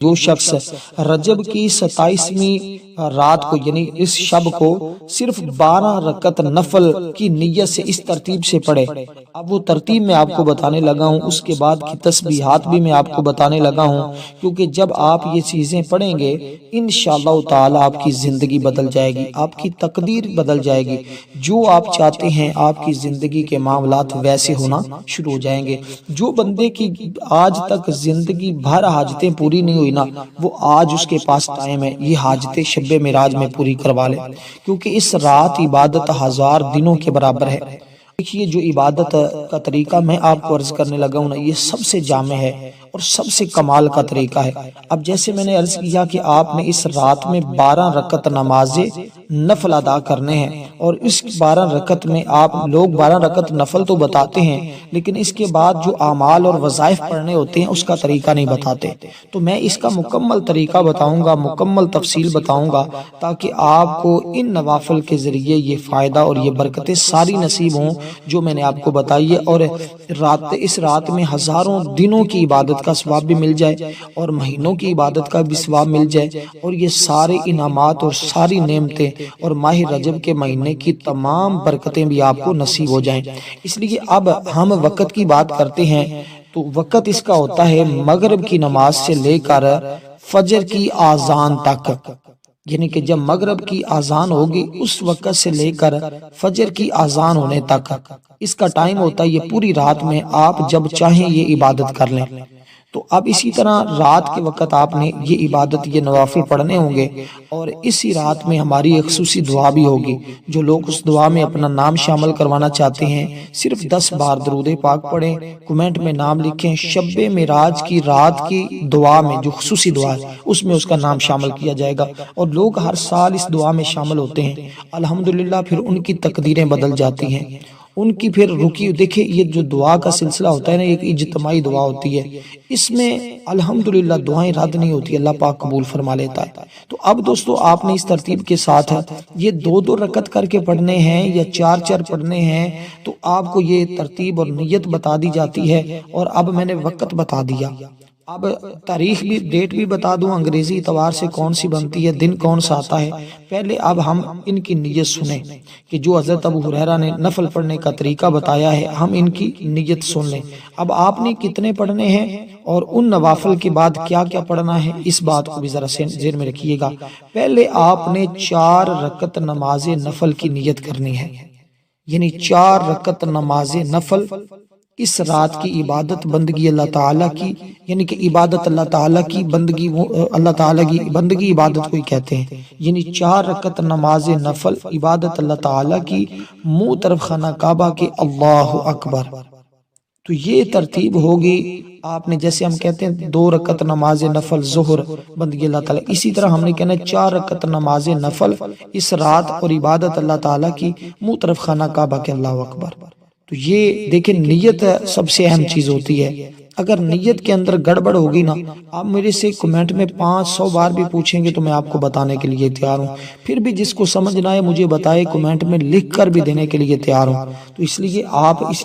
جو شخص رجب کی 27ویں رات کو یعنی اس شب کو صرف 12 رکعت نفل کی نیت سے اس ترتیب سے پڑھے، اب وہ ترتیب میں آپ کو بتانے لگا ہوں، اس کے بعد کی تسبیحات بھی میں آپ کو بتانے لگا ہوں، کیونکہ جب آپ یہ چیزیں پڑھیں گے انشاءاللہ تعالی آپ کی زندگی بدل جائے گی، آپ کی تقدیر بدل جائے گی، جو آپ چاہتے ہیں آپ کی زندگی کے معاملات ویسے ہونا شروع ہو جائیں گے۔ جو بندے کی آج تک زندگی بھر حاجتیں پوری نہیں ہوئی نا، وہ آج اس کے پاس ٹائم ہے، یہ حاجتیں شب معراج میں پوری کروا لے، کیونکہ اس رات عبادت 1000 دنوں کے برابر ہے۔ دیکھیے جو عبادت کا طریقہ میں آپ کو عرض کرنے لگا ہوں نا، یہ سب سے جامع ہے اور سب سے کمال کا طریقہ ہے۔ اب جیسے میں نے عرض کیا کہ آپ نے اس رات میں 12 رکعت نماز نفل ادا کرنے ہیں، اور اس 12 رکعت میں آپ لوگ 12 رکعت نفل تو بتاتے ہیں، لیکن اس کے بعد جو اعمال اور وظائف پڑھنے ہوتے ہیں اس کا طریقہ نہیں بتاتے، تو میں اس کا مکمل طریقہ بتاؤں گا، مکمل تفصیل بتاؤں گا، تاکہ آپ کو ان نوافل کے ذریعے یہ فائدہ اور یہ برکتیں ساری نصیب ہوں جو میں نے آپ کو بتائی ہے، اور اس رات میں ہزاروں دنوں کی عبادت کا ثواب بھی مل جائے اور مہینوں کی عبادت کا بھی ثواب مل جائے، اور یہ سارے انعامات اور ساری نعمتیں اور ماہ رجب کے مہینے کی تمام برکتیں بھی آپ کو نصیب ہو جائیں۔ اس لیے اب ہم وقت کی بات کرتے ہیں، تو وقت اس کا ہوتا ہے مغرب کی نماز سے لے کر فجر کی آذان تک، یعنی کہ جب مغرب کی آذان ہوگی اس وقت سے لے کر فجر کی آذان ہونے تک اس کا ٹائم ہوتا ہے۔ یہ پوری رات میں آپ جب چاہیں یہ عبادت کر لیں۔ تو اب اسی طرح رات کے وقت آپ نے یہ عبادت یہ نوافل پڑھنے ہوں گے، اور اسی رات میں ہماری ایک خصوصی دعا بھی ہوگی۔ جو لوگ اس دعا میں اپنا نام شامل کروانا چاہتے ہیں صرف 10 بار درود پاک پڑھیں، کمنٹ میں نام لکھیں، شب معراج کی رات کی دعا میں جو خصوصی دعا ہے اس میں اس کا نام شامل کیا جائے گا، اور لوگ ہر سال اس دعا میں شامل ہوتے ہیں، الحمدللہ پھر ان کی تقدیریں بدل جاتی ہیں، ان کی پھر رکی۔ دیکھیں یہ جو دعا کا سلسلہ ہوتا ہے نا، ایک اجتماعی دعا ہوتی ہے، اس میں الحمدللہ دعائیں رد نہیں ہوتی، اللہ پاک قبول فرما لیتا ہے۔ تو اب دوستو آپ نے اس ترتیب کے ساتھ یہ 2 رکعت کر کے پڑھنے ہیں یا 4 پڑھنے ہیں، تو آپ کو یہ ترتیب اور نیت بتا دی جاتی ہے، اور اب میں نے وقت بتا دیا۔ اب تاریخ بھی ڈیٹ بھی بتا دوں، انگریزی اتوار سے کون سی بنتی ہے، دن کون سا آتا ہے۔ پہلے اب ہم ان کی نیت سنیں کہ جو حضرت ابو ہریرہ نے نفل پڑھنے کا طریقہ بتایا ہے، ہم ان کی نیت سن لیں۔ اب آپ نے کتنے پڑھنے ہیں اور ان نوافل کے بعد کیا کیا پڑھنا ہے، اس بات کو بھی ذرا ذہن میں رکھیے گا۔ پہلے آپ نے 4 رکعت نماز نفل کی نیت کرنی ہے، یعنی 4 رکعت نماز نفل اس رات کی عبادت بندگی اللہ تعالیٰ کی، یعنی کہ عبادت اللہ تعالیٰ کی بندگی، اللہ تعالیٰ کی بندگی عبادت کو ہی کہتے ہیں، یعنی 4 رکعت نماز نفل عبادت اللہ تعالیٰ کی، منہ طرف خانہ کعبہ کے، اللہ اکبر۔ تو یہ ترتیب ہوگی۔ آپ نے جیسے ہم کہتے ہیں 2 رکعت نماز نفل ظہر بندگی اللہ تعالیٰ، اسی طرح ہم نے کہنا ہے 4 رکعت نماز نفل اس رات اور عبادت اللہ تعالیٰ کی، منہ طرف خانہ کعبہ کے، اللہ اکبر۔ تو یہ دیکھیں نیت سب سے اہم چیز ہوتی ہے، اگر نیت کے اندر گڑبڑ ہوگی نا، آپ میرے سے کمنٹ میں 500 بار بھی پوچھیں گے تو میں آپ کو بتانے کے لیے تیار ہوں، پھر بھی جس کو سمجھ نہ آئے مجھے بتائے، کمنٹ میں لکھ کر بھی دینے کے لیے تیار ہوں۔ تو اس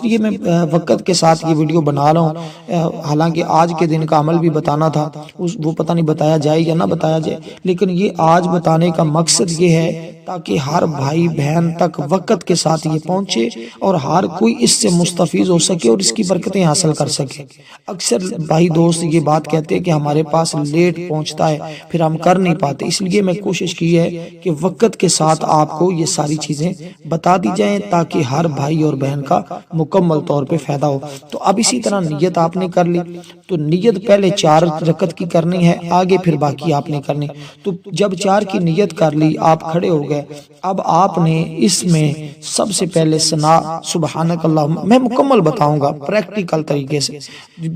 لیے میں وقت کے ساتھ یہ ویڈیو بنا رہا ہوں، حالانکہ آج کے دن کا عمل بھی بتانا تھا، وہ پتہ نہیں بتایا جائے یا نہ بتایا جائے، لیکن یہ آج بتانے کا مقصد یہ ہے تاکہ ہر بھائی بہن تک وقت کے ساتھ یہ پہنچے اور ہر کوئی اس سے مستفید ہو سکے اور اس کی برکتیں حاصل کر سکے۔ اکثر بھائی دوست یہ بات کہتے ہیں کہ ہمارے پاس لیٹ پہنچتا ہے، پھر ہم کر نہیں پاتے، اس لیے میں کوشش کی ہے کہ وقت کے ساتھ آپ کو یہ ساری چیزیں بتا دی جائیں تاکہ ہر بھائی اور بہن کا مکمل طور پہ فائدہ ہو۔ تو اب اسی طرح نیت آپ نے کر لی، تو نیت پہلے 4 رکعت کی کرنی ہے، آگے پھر باقی آپ نے کرنی۔ تو جب 4 کی نیت کر لی، آپ کھڑے ہو گئے، اب آپ نے اس میں سب سے پہلے ثنا سبحانک اللہ، میں مکمل بتاؤں گا پریکٹیکل طریقے سے،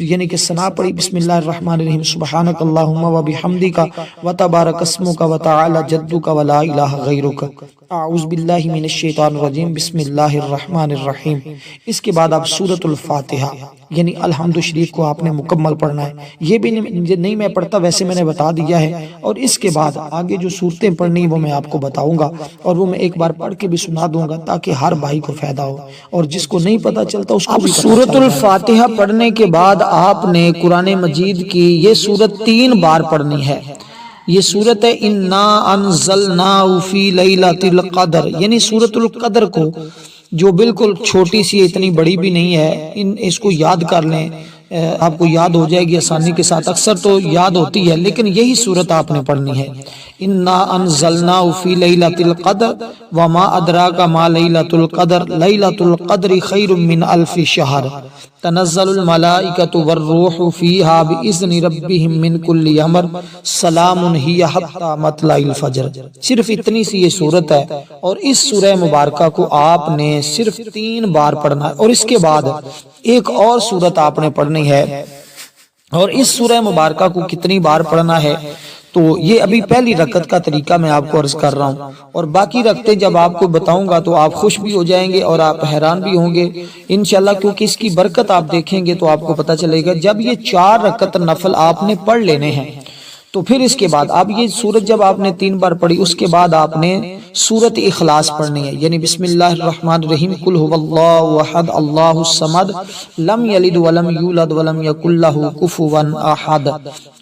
یعنی کہ ثنا پڑھی بسم اللہ الرحمن الرحیم، سبحانک اللہم و بحمدک و تبارک اسمک و تعالی جدک و لا الہ غیرک، اعوذ باللہ من الشیطان الرجیم، بسم اللہ الرحمن الرحیم۔ اس کے بعد آپ سورۃ الفاتحہ یعنی الحمد شریف کو آپ نے مکمل پڑھنا ہے، یہ بھی نہیں میں پڑھتا، ویسے میں نے بتا دیا ہے، اور اس کے بعد آگے جو صورتیں پڑھنی وہ میں آپ کو بتاؤں گا۔ اور وہ میں ایک بار پڑھ کے بھی سنا دوں گا تاکہ ہر بھائی کو فائدہ ہو اور جس کو نہیں پتا چلتا اس کو بھی پتہ چل جائے۔ سورۃ الفاتحہ پڑھنے کے بعد آپ نے قرآن مجید کی یہ سورت 3 بار پڑھنی ہے۔ یہ سورت ہے انا انزلناہ فی لیلۃ القدر، یعنی سورۃ القدر کو جو بالکل چھوٹی سی، اتنی بڑی بھی نہیں ہے، اس کو یاد کر لیں، آپ کو یاد ہو جائے گی آسانی کے ساتھ۔ اکثر تو یاد ہوتی ہے لیکن یہی سورت آپ نے پڑھنی ہے، انا انزلناہ فی لیلۃ القدر وما ادراک ما لیلۃ القدر لیلۃ القدر خیر من الف شہر تنزل الملائکۃ والروح فیہا باذن ربہم من کل امر سلام ہی حتی مطلع الفجر۔ صرف اتنی سی یہ سورت ہے اور اس سورہ مبارکہ کو آپ نے صرف 3 بار پڑھنا ہے، اور اس کے بعد ایک اور سورت آپ نے پڑھنی ہے۔ اور اس سورہ مبارکہ کو کتنی بار پڑھنا ہے تو یہ ابھی پہلی رکعت کا طریقہ میں آپ کو عرض کر رہا ہوں، اور باقی رکعتیں جب آپ کو بتاؤں گا تو آپ خوش بھی ہو جائیں گے اور آپ حیران بھی ہوں گے انشاءاللہ، کیونکہ اس کی برکت آپ دیکھیں گے تو آپ کو پتہ چلے گا۔ جب یہ 4 رکعت نفل آپ نے پڑھ لینے ہیں تو پھر اس کے بعد اب یہ سورت جب آپ نے 3 بار پڑھی، اس کے بعد آپ نے سورت اخلاص پڑھنی ہے، یعنی بسم اللہ الرحمن الرحیم قل هو اللہ احد اللہ الصمد لم یلد ولم یولد ولم یکن لہ کفوا احد۔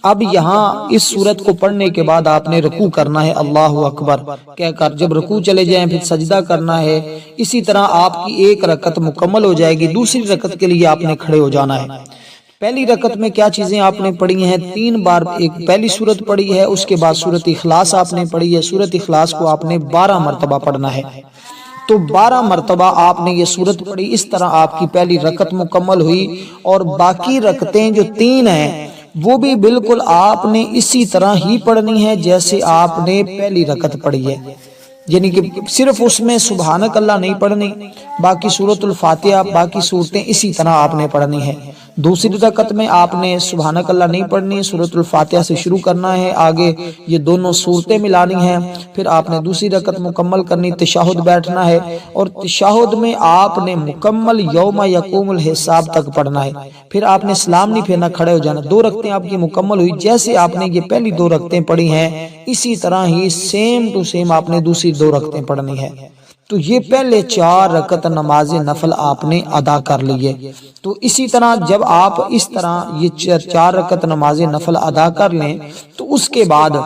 اب یہاں اس سورت کو پڑھنے کے بعد آپ نے رکوع کرنا ہے اللہ اکبر کہہ کر، جب رکوع چلے جائیں پھر سجدہ کرنا ہے۔ اسی طرح آپ کی ایک رکعت مکمل ہو جائے گی، دوسری رکعت کے لیے آپ نے کھڑے ہو جانا ہے۔ پہلی رکعت میں کیا چیزیں آپ نے پڑھی ہیں؟ 3 بار ایک پہلی سورت پڑھی ہے، اس کے بعد سورت اخلاص آپ نے پڑھی ہے، سورت اخلاص کو آپ نے 12 مرتبہ پڑھنا ہے۔ تو 12 مرتبہ آپ نے یہ سورت پڑھی، اس طرح آپ کی پہلی رکعت مکمل ہوئی، اور باقی رکعتیں جو 3 ہیں وہ بھی بالکل آپ نے اسی طرح ہی پڑھنی ہے جیسے آپ نے پہلی رکعت پڑھی ہے، یعنی کہ صرف اس میں سبحانک اللہ نہیں پڑھنی، باقی سورۃ الفاتحہ باقی صورتیں اسی طرح آپ نے پڑھنی ہے۔ دوسری رکعت میں آپ نے سبحانک اللہ نہیں پڑھنی، سورۃ الفاتحہ سے شروع کرنا ہے، آگے یہ دونوں صورتیں ملانی ہیں، پھر آپ نے دوسری رکعت مکمل کرنی، تشہد بیٹھنا ہے، اور تشہد میں آپ نے مکمل یوم یقوم الحساب تک پڑھنا ہے، پھر آپ نے سلام نہیں پھیرنا، کھڑے ہو جانا۔ 2 رکعتیں آپ کی مکمل ہوئی، جیسے آپ نے یہ پہلی 2 رکعتیں پڑھی ہیں اسی طرح ہی سیم ٹو سیم آپ نے دوسری 2 رکعتیں پڑھنی ہے۔ تو یہ پہلے 4 رکعت نماز نفل آپ نے ادا کر لیے۔ تو اسی طرح جب آپ اس طرح یہ 4 رکعت نماز نفل ادا کر لیں تو اس کے بعد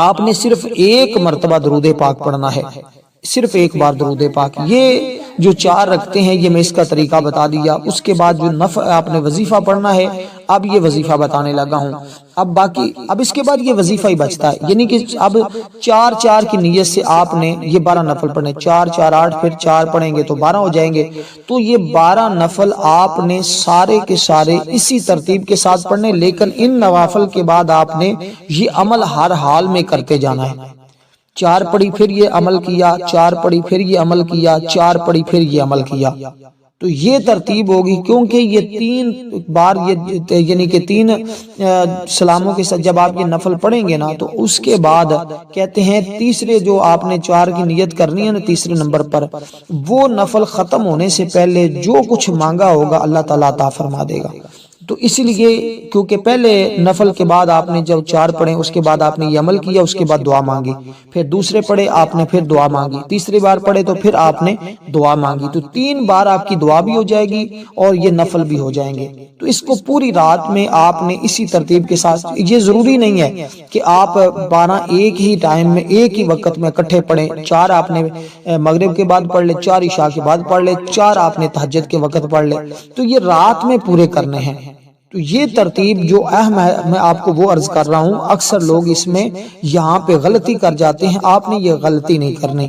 آپ نے صرف 1 مرتبہ درود پاک پڑھنا ہے، صرف 1 بار درود پاک۔ یہ جو 4 رکعتیں ہیں یہ میں اس کا طریقہ بتا دیا۔ اس کے بعد جو نفل آپ نے وظیفہ پڑھنا ہے، اب یہ وظیفہ بتانے لگا ہوں۔ اب اس کے بعد یہ وظیفہ ہی بچتا ہے، یعنی کہ اب 4 کی نیت سے آپ نے یہ 12 نفل پڑھنے، 4 4 8، پھر 4 پڑھیں گے تو 12 ہو جائیں گے۔ تو یہ 12 نفل آپ نے سارے کے سارے اسی ترتیب کے ساتھ پڑھنے، لیکن ان نوافل کے بعد آپ نے یہ عمل ہر حال میں کرتے جانا ہے۔ 4 پڑھی پھر یہ عمل کیا، 4 پڑھی پھر یہ عمل کیا، 4 پڑھی پھر یہ عمل کیا۔ تو یہ ترتیب ہوگی، کیونکہ یہ 3 بار یعنی کہ 3 سلاموں کے ساتھ جب آپ یہ نفل پڑھیں گے نا تو اس کے بعد کہتے ہیں تیسرے جو آپ نے 4 کی نیت کرنی ہے نا، تیسرے نمبر پر وہ نفل ختم ہونے سے پہلے جو کچھ مانگا ہوگا اللہ تعالیٰ عطا فرما دے گا۔ تو اسی لیے کیونکہ پہلے نفل کے بعد آپ نے جب 4 پڑھے، اس کے بعد آپ نے یہ عمل کیا، اس کے بعد دعا مانگی، پھر دوسرے پڑھے آپ نے پھر دعا مانگی، تیسری بار پڑھے تو پھر آپ نے دعا مانگی، تو 3 بار آپ کی دعا بھی ہو جائے گی اور یہ نفل بھی ہو جائیں گے۔ تو اس کو پوری رات میں آپ نے اسی ترتیب کے ساتھ، یہ ضروری نہیں ہے کہ آپ 12 ایک ہی ٹائم میں ایک ہی وقت میں اکٹھے پڑھیں۔ 4 آپ نے مغرب کے بعد پڑھ لے، 4 عشاء کے بعد پڑھ لے، 4 آپ نے تہجد کے وقت پڑھ لے، تو یہ رات میں پورے کرنے ہیں۔ تو یہ ترتیب جو اہم ہے میں آپ کو وہ عرض کر رہا ہوں، اکثر لوگ اس میں یہاں پہ غلطی کر جاتے ہیں، آپ نے یہ غلطی نہیں کرنی۔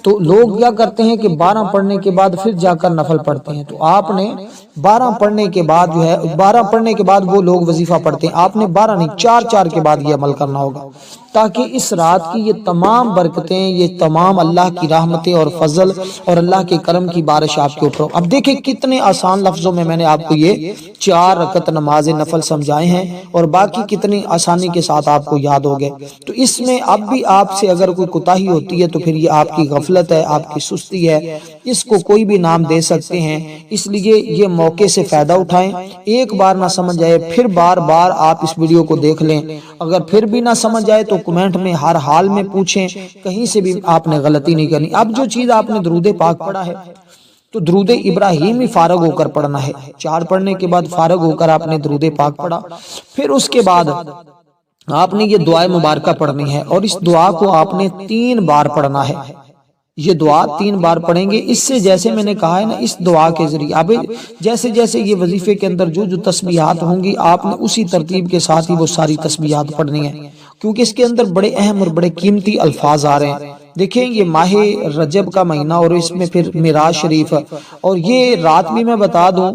تو لوگ کیا کرتے ہیں کہ 12 پڑھنے کے بعد پھر جا کر نفل پڑھتے ہیں، تو آپ نے 12 پڑھنے کے بعد جو ہے 12 پڑھنے کے بعد وہ لوگ وظیفہ پڑھتے ہیں، آپ نے 12 نہیں 4 کے بعد یہ عمل کرنا ہوگا، تاکہ اس رات کی یہ تمام برکتیں، یہ تمام اللہ کی رحمتیں اور فضل اور اللہ کے کرم کی بارش آپ کے اوپر ہو۔ اب دیکھیں کتنے آسان لفظوں میں نے آپ کو یہ 4 رکعت نماز نفل سمجھائے ہیں، اور باقی کتنی آسانی کے ساتھ آپ کو یاد ہو گئے۔ تو اس میں اب بھی آپ سے اگر کوئی کوتاہی ہوتی ہے تو پھر یہ آپ کی غفلت غفلت ہے، آپ کی سستی ہے، اس کو کوئی بھی نام دے سکتے ہیں۔ اس لیے یہ موقع سے فائدہ اٹھائیں، ایک بار نہ سمجھ آئے پھر بار بار آپ اس ویڈیو کو دیکھ لیں، اگر پھر بھی نہ سمجھ آئے تو کمنٹ میں ہر حال میں پوچھیں، کہیں سے بھی آپ نے غلطی نہیں کرنی۔ اب جو چیز آپ نے درود پاک پڑھا ہے تو درود ابراہیمی فارغ ہو کر پڑھنا ہے، 4 پڑھنے کے بعد فارغ ہو کر آپ نے درود پاک پڑھا، پھر اس کے بعد آپ نے یہ دعا مبارکہ پڑھنی ہے، اور اس دعا کو آپ نے 3 بار پڑھنا ہے۔ یہ دعا 3 بار پڑھیں گے، اس سے جیسے میں نے کہا ہے نا، اس دعا کے ذریعے اب جیسے جیسے یہ وظیفے کے اندر جو تسبیحات ہوں گی، آپ نے اسی ترتیب کے ساتھ ہی وہ ساری تسبیحات پڑھنی ہیں، کیونکہ اس کے اندر بڑے اہم اور بڑے قیمتی الفاظ آ رہے ہیں۔ دیکھیں یہ ماہ رجب کا مہینہ، اور اس میں پھر معراج شریف، اور یہ رات بھی میں بتا دوں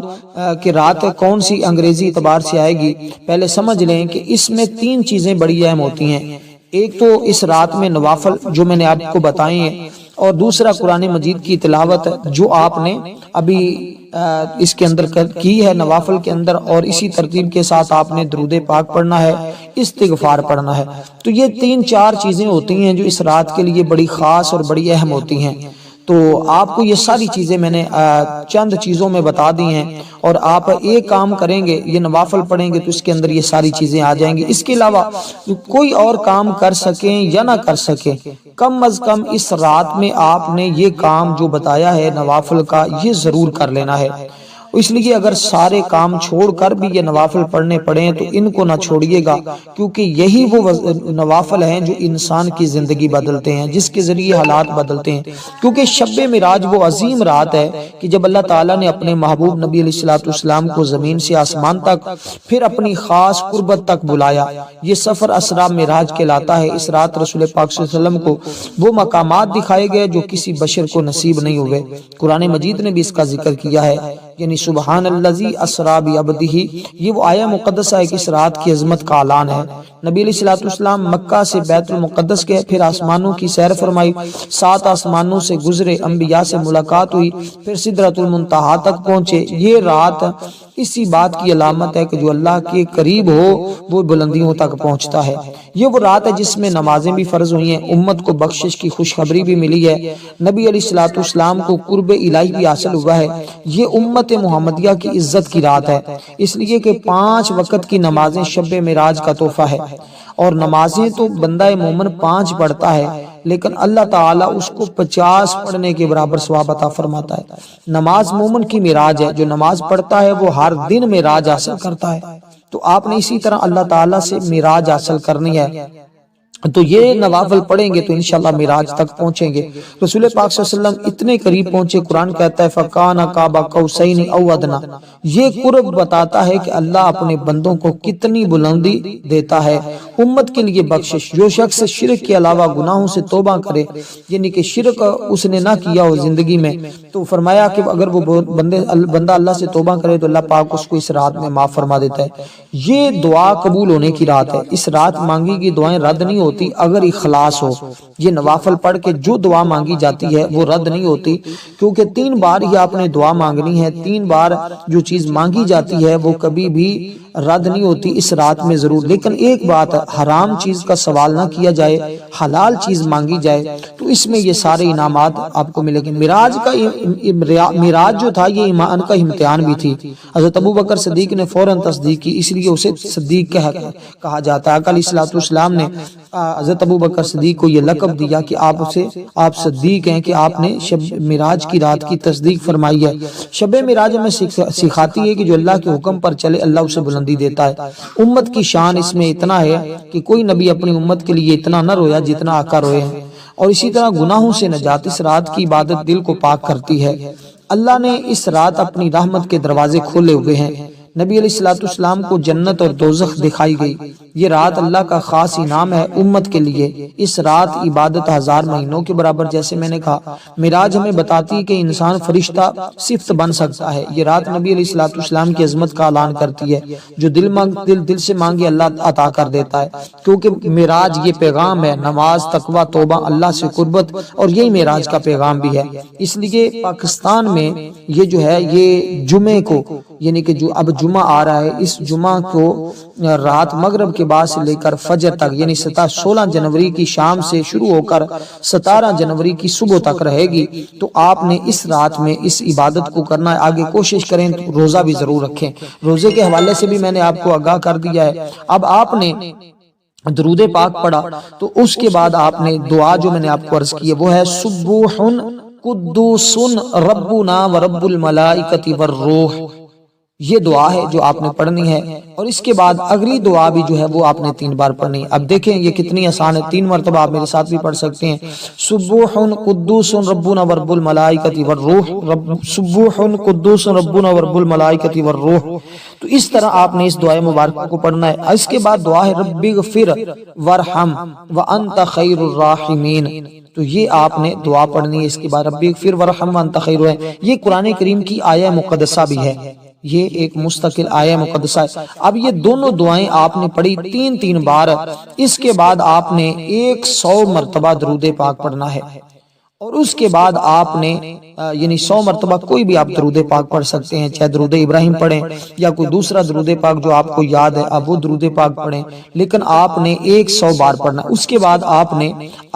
کہ رات کون سی انگریزی اعتبار سے آئے گی، پہلے سمجھ لیں کہ اس میں 3 چیزیں بڑی اہم ہوتی ہیں۔ ایک تو اس رات میں نوافل جو میں نے آپ کو بتائے ہیں، اور دوسرا قرآن مجید کی تلاوت جو آپ نے ابھی اس کے اندر کی ہے نوافل کے اندر، اور اسی ترتیب کے ساتھ آپ نے درود پاک پڑھنا ہے، استغفار پڑھنا ہے۔ تو یہ 3-4 چیزیں ہوتی ہیں جو اس رات کے لیے بڑی خاص اور بڑی اہم ہوتی ہیں۔ تو آپ کو یہ ساری چیزیں میں نے چند چیزوں میں بتا دی ہیں، اور آپ ایک کام کریں گے، یہ نوافل پڑھیں گے تو اس کے اندر یہ ساری چیزیں آ جائیں گی۔ اس کے علاوہ کوئی اور کام کر سکیں یا نہ کر سکیں، کم از کم اس رات میں آپ نے یہ کام جو بتایا ہے نوافل کا، یہ ضرور کر لینا ہے۔ اس لیے اگر سارے کام چھوڑ کر بھی یہ نوافل پڑھنے پڑیں تو ان کو نہ چھوڑیے گا، کیونکہ یہی وہ نوافل ہیں جو انسان کی زندگی بدلتے ہیں، جس کے ذریعے حالات بدلتے ہیں۔ کیونکہ شب معراج وہ عظیم رات ہے کہ جب اللہ تعالیٰ نے اپنے محبوب نبی علیہ السلام کو زمین سے آسمان تک، پھر اپنی خاص قربت تک بلایا۔ یہ سفر اسرا معراج کہلاتا ہے۔ اس رات رسول پاک صلی اللہ علیہ وسلم کو وہ مقامات دکھائے گئے جو کسی بشر کو نصیب نہیں ہوئے۔ قرآن مجید نے بھی اس کا ذکر کیا ہے، یعنی سبحان الذی اسری بعبدہ، یہ وہ آیہ مقدسہ ہے کہ اس رات کی عظمت کا اعلان ہے۔ نبی علیہ السلام مکہ سے بیت المقدس گئے، پھر آسمانوں کی سیر فرمائی، 7 آسمانوں سے گزرے، انبیاء سے ملاقات ہوئی، پھر سدرۃ المنتہا تک پہنچے۔ یہ رات اسی بات کی علامت ہے کہ جو اللہ کے قریب ہو وہ بلندیوں تک پہنچتا ہے۔ یہ وہ رات ہے جس میں نمازیں بھی فرض ہوئی ہیں، امت کو بخشش کی خوشخبری بھی ملی ہے، نبی علیہ السلام کو قرب الہی بھی حاصل ہوا ہے۔ یہ امت محمدیہ کی عزت کی رات ہے، اس لیے کہ 5 وقت کی نمازیں شب معراج کا تحفہ ہے، اور نمازیں تو بندہ مومن 5 پڑھتا ہے، لیکن اللہ تعالیٰ اس کو 50 پڑھنے کے برابر ثواب عطا فرماتا ہے۔ نماز مومن کی معراج ہے، جو نماز پڑھتا ہے وہ ہر دن معراج حاصل کرتا ہے۔ تو آپ نے اسی طرح اللہ تعالیٰ سے معراج حاصل کرنی ہے، تو یہ نوافل پڑھیں گے تو انشاءاللہ معراج تک پہنچیں گے۔ رسول پاک صلی اللہ علیہ وسلم اتنے قریب پہنچے، قرآن کہتا ہے فَكَانَ قَابَ قَوْسَيْنِ أَوْ أَدْنَىٰ۔ یہ قرب بتاتا ہے کہ اللہ اپنے بندوں کو کتنی بلندی دیتا ہے۔ امت کے لیے بخشش، جو شخص شرک کے علاوہ گناہوں سے توبہ کرے، یعنی کہ شرک اس نے نہ کیا ہو زندگی میں، تو فرمایا کہ اگر وہ بندہ اللہ سے توبہ کرے تو اللہ پاک اس کو اس رات میں معاف فرما دیتا ہے۔ یہ دعا قبول ہونے کی رات ہے۔ اس رات مانگی گئی دعائیں رد نہیں ہوتی اگر اخلاص ہو۔ یہ نوافل پڑھ کے جو دعا مانگی جاتی ہے وہ رد نہیں ہوتی، کیونکہ 3 بار ہی آپ نے دعا مانگنی ہے۔ 3 بار جو چیز مانگی جاتی ہے وہ کبھی بھی رد نہیں ہوتی، اس رات میں ضرور۔ لیکن ایک بات، حرام چیز کا سوال نہ کیا جائے، حلال چیز مانگی جائے، تو اس میں یہ سارے انعامات آپ کو ملیں گے۔ معراج جو تھا یہ ایمان کا امتحان بھی تھی۔ حضرت ابوبکر صدیق نے فوراً تصدیق کی، اس لیے اسے صدیق کہا جاتا ہے۔ آقا علیہ السلام نے حضرت ابوبکر صدیق کو یہ لقب دیا کہ آپ صدیق ہیں، کہ آپ نے شب معراج کی رات کی تصدیق فرمائی ہے۔ شب معراج ہمیں سکھاتی ہے کہ جو اللہ کے حکم پر چلے اللہ اسے بلندی دیتا ہے۔ امت کی شان اس میں اتنا ہے کہ کوئی نبی اپنی امت کے لیے اتنا نہ رویا جتنا آقا روئے ہیں۔ اور اسی طرح گناہوں سے نجات، اس رات کی عبادت دل کو پاک کرتی ہے۔ اللہ نے اس رات اپنی رحمت کے دروازے کھولے ہوئے ہیں۔ نبی علیہ السلام کو جنت اور دوزخ دکھائی گئی۔ یہ رات اللہ کا خاص انعام ہے امت کے لیے۔ اس رات عبادت 1000 مہینوں کے برابر، جیسے میں نے کہا۔ معراج ہمیں بتاتی ہے کہ انسان فرشتہ صفت بن سکتا ہے۔ یہ رات نبی علیہ السلام کی عظمت کا اعلان کرتی ہے۔ جو دل سے مانگے اللہ عطا کر دیتا ہے، کیونکہ معراج یہ پیغام ہے، نماز، تقوی، توبہ، اللہ سے قربت، اور یہی معراج کا پیغام بھی ہے۔ اس لیے پاکستان میں یہ جو ہے یہ جمعے کو، یعنی کہ جو اب جمعہ آ رہا ہے، اس جمعہ کو رات مغرب کے بعد سے لے کر فجر تک، یعنی 16 جنوری کی شام سے شروع ہو کر 17 جنوری کی صبح تک رہے گی، تو آپ نے اس رات میں اس عبادت کو کرنا ہے۔ آگے کوشش کریں تو روزہ بھی ضرور رکھیں، روزے کے حوالے سے بھی میں نے آپ کو آگاہ کر دیا ہے۔ اب آپ نے درود پاک پڑھا تو اس کے بعد آپ نے دعا جو میں نے آپ کو عرض کی ہے وہ ہے سبوح قدوس ربنا ورب الملائکۃ والروح، یہ دعا ہے جو آپ نے پڑھنی ہے، اور اس کے بعد اگلی دعا بھی جو ہے وہ آپ نے 3 بار پڑھنی ہے۔ اب دیکھیں یہ کتنی آسان ہے، 3 مرتبہ آپ میرے ساتھ بھی پڑھ سکتے ہیں، سبوح قدوس ربنا ورب الملائکۃ والروح، سبوح قدوس ربنا ورب الملائکۃ والروح۔ تو اس طرح آپ نے اس دعائے مبارکہ کو پڑھنا ہے۔ اس کے بعد دعا ہے رب اغفر وارحم وانت خیر الراحمین، تو یہ آپ نے دعا پڑھنی ہے۔ اس کے بعد رب اغفر وارحم وانت خیر، یہ قرآن کریم کی آیہ مقدسہ بھی ہے، یہ ایک مستقل آیہ مقدسہ ہے۔ اب یہ دونوں دعائیں آپ نے پڑھی 3 بار، اس کے بعد آپ نے 100 مرتبہ درود پاک پڑھنا ہے، اور اس کے بعد آپ نے یعنی 100 مرتبہ کوئی بھی آپ درود پاک پڑھ سکتے ہیں، چاہے درود ابراہیم پڑھیں یا کوئی دوسرا درود پاک جو آپ کو یاد ہے آپ وہ درود پاک پڑھیں، لیکن آپ نے 100 بار پڑھنا ہے۔ اس کے بعد آپ نے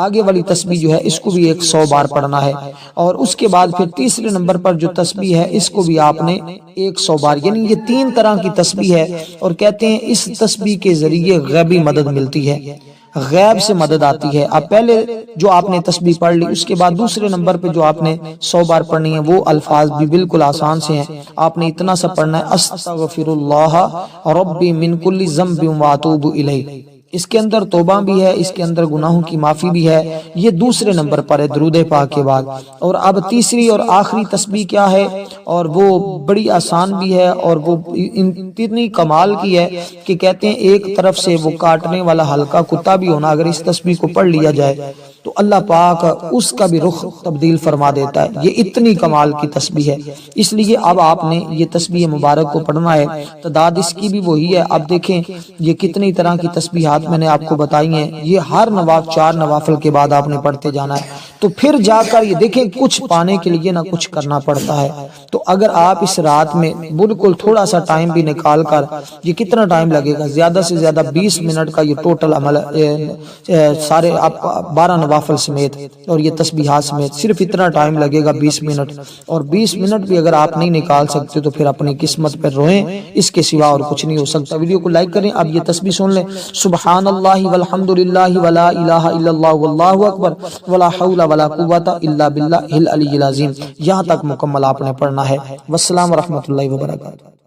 آگے والی تسبیح جو ہے اس کو بھی 100 بار پڑھنا ہے، اور اس کے بعد پھر تیسرے نمبر پر جو تسبیح ہے اس کو بھی آپ نے 100 بار، یعنی یہ 3 طرح کی تسبیح ہے، اور کہتے ہیں اس تسبیح کے ذریعے غیبی مدد ملتی ہے، غیب سے مدد آتی ہے۔ اب پہلے جو آپ نے تسبیح پڑھ لی، اس کے بعد دوسرے نمبر پہ جو آپ نے 100 بار پڑھنی ہے وہ الفاظ بھی بالکل آسان سے ہیں، آپ نے اتنا سا پڑھنا ہے استغفر اللہ ربی من کل ذنب واتوب الیہ، اس کے اندر توبہ بھی ہے، اس کے اندر گناہوں کی معافی بھی ہے، یہ دوسرے نمبر پر ہے درود پاک کے بعد۔ اور اب تیسری اور آخری تسبیح کیا ہے، اور وہ بڑی آسان بھی ہے، اور وہ اتنی کمال کی ہے کہ کہتے ہیں ایک طرف سے وہ کاٹنے والا ہلکا کتا بھی ہونا، اگر اس تسبیح کو پڑھ لیا جائے تو اللہ پاک اس کا بھی رخ تبدیل فرما دیتا ہے، یہ اتنی کمال کی تسبیح ہے۔ اس لیے اب آپ نے یہ تسبیح مبارک کو پڑھنا ہے، تعداد اس کی بھی وہی ہے۔ اب دیکھیں یہ کتنی طرح کی تسبیحات میں نے آپ کو بتائی ہیں، یہ ہر 4 نوافل کے بعد آپ نے پڑھتے جانا ہے، تو پھر جا کر یہ دیکھیں کچھ پانے کے لیے نہ کچھ کرنا پڑتا ہے۔ تو اگر آپ اس رات میں بالکل تھوڑا سا ٹائم بھی نکال کر، یہ کتنا ٹائم لگے گا، زیادہ سے زیادہ 20 منٹ کا یہ ٹوٹل عمل سارے آپ 12 نوافل سمیت اور یہ تسبیحات سمیت صرف اتنا ٹائم لگے گا 20 منٹ، اور 20 منٹ بھی اگر آپ نہیں نکال سکتے تو پھر اپنی قسمت پر روئیں، اس کے سوا اور کچھ نہیں ہو سکتا۔ ویڈیو کو لائک کریں۔ اب یہ تسبیح سن لیں، سبحان اللہ والحمد للہ ولا الہ الا اللہ واللہ اکبر ولا حول ولا قوت الا باللہ العلی العظیم، یہاں تک مکمل آپ نے پڑھنا ہے۔ والسلام ورحمۃ اللہ وبرکاتہ۔